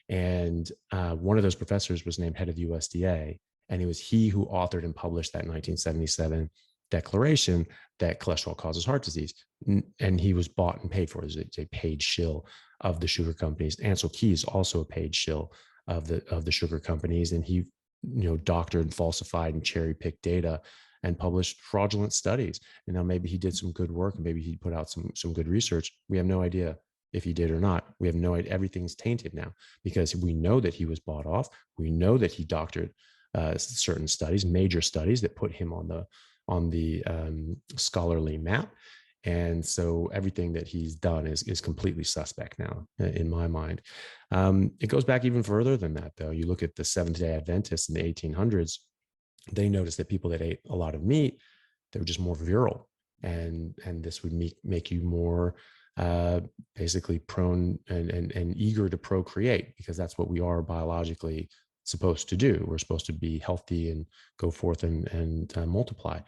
And one of those professors was named head of the USDA, and it was he who authored and published that 1977 declaration that cholesterol causes heart disease. And he was bought and paid for. It's a paid shill of the sugar companies. Ansel Keys, also a paid shill of the sugar companies, and he doctored and falsified and cherry picked data and published fraudulent studies. And now maybe he did some good work, and maybe he put out some good research. We have no idea if he did or not. We have no idea. Everything's tainted now because we know that he was bought off. We know that he doctored certain studies, major studies that put him on the scholarly map. And so everything that he's done is completely suspect now, in my mind. It goes back even further than that, though. You look at the Seventh-day Adventists in the 1800s, they noticed that people that ate a lot of meat, they were just more virile. And this would make you more basically prone and eager to procreate, because that's what we are biologically supposed to do. We're supposed to be healthy and go forth and multiply.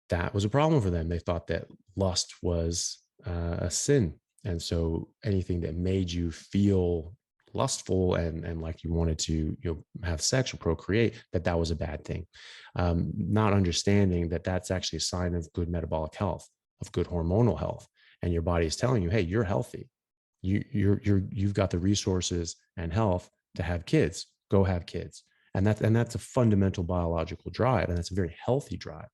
That was a problem for them. They thought that lust was a sin. And so anything that made you feel lustful and like you wanted to have sex or procreate, that was a bad thing. Not understanding that that's actually a sign of good metabolic health, of good hormonal health. And your body is telling you, hey, you're healthy. You've got the resources and health to have kids. Go have kids. And that's a fundamental biological drive. And that's a very healthy drive.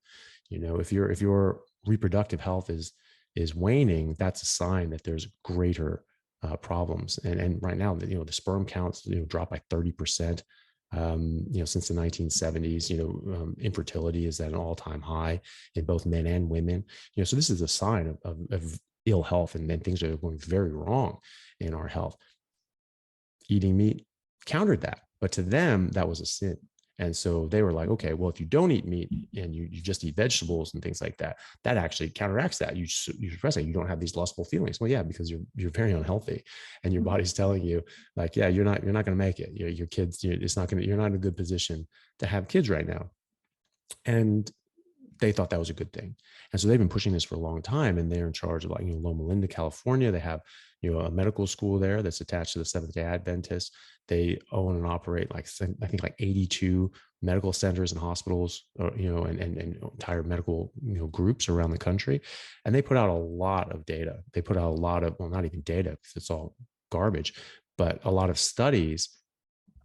If your reproductive health is waning, that's a sign that there's greater problems. And right now, the sperm counts dropped by 30%. Since the 1970s, infertility is at an all-time high in both men and women. So this is a sign of ill health, and then things are going very wrong in our health. Eating meat countered that, but to them that was a sin. And so they were like, okay, well, if you don't eat meat and you just eat vegetables and things like that, that actually counteracts that. You suppress it. You don't have these lustful feelings. Well, yeah, because you're very unhealthy, and your body's telling you, like, yeah, you're not going to make it. Your kids, you're not in a good position to have kids right now. And they thought that was a good thing. And so they've been pushing this for a long time, and they're in charge of Loma Linda, California. They have, a medical school there that's attached to the Seventh-day Adventists. They own and operate I think 82 medical centers and hospitals, and entire medical, groups around the country. And they put out a lot of data. They put out a lot of, well, not even data, because it's all garbage, but a lot of studies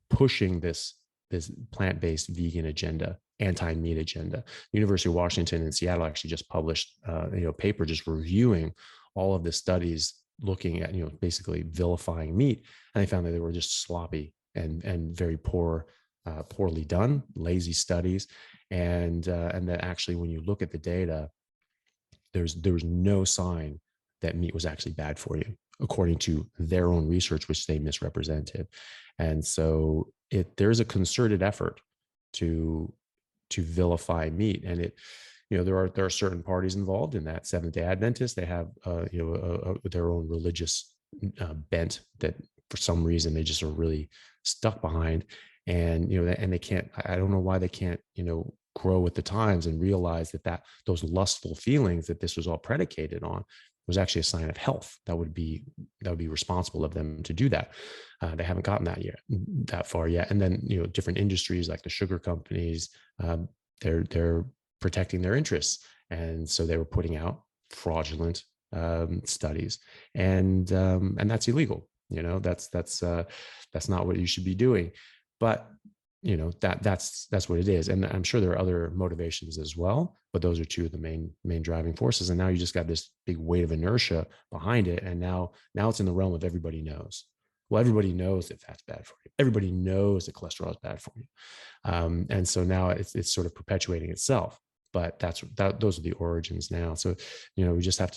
pushing this plant-based vegan agenda, anti-meat agenda. The University of Washington in Seattle actually just published a paper just reviewing all of the studies looking at basically vilifying meat, and they found that they were just sloppy and very poorly done, lazy studies, and that actually when you look at the data, there was no sign that meat was actually bad for you, according to their own research, which they misrepresented. And so there's a concerted effort to vilify meat, and there are certain parties involved in that. Seventh-day Adventists, they have their own religious bent that for some reason they just are really stuck behind, and and they can't. I don't know why they can't grow with the times and realize that those lustful feelings that this was all predicated on was actually a sign of health. That would be responsible of them to do that. They haven't gotten that far yet. And then different industries like the sugar companies, they're protecting their interests, and so they were putting out fraudulent studies, and that's illegal. That's not what you should be doing. But that's what it is. And I'm sure there are other motivations as well, but those are two of the main driving forces. And now you just got this big weight of inertia behind it. And now it's in the realm of everybody knows. Well, everybody knows that fat's bad for you. Everybody knows that cholesterol is bad for you. And so now it's sort of perpetuating itself. But those are the origins now. So, we just have to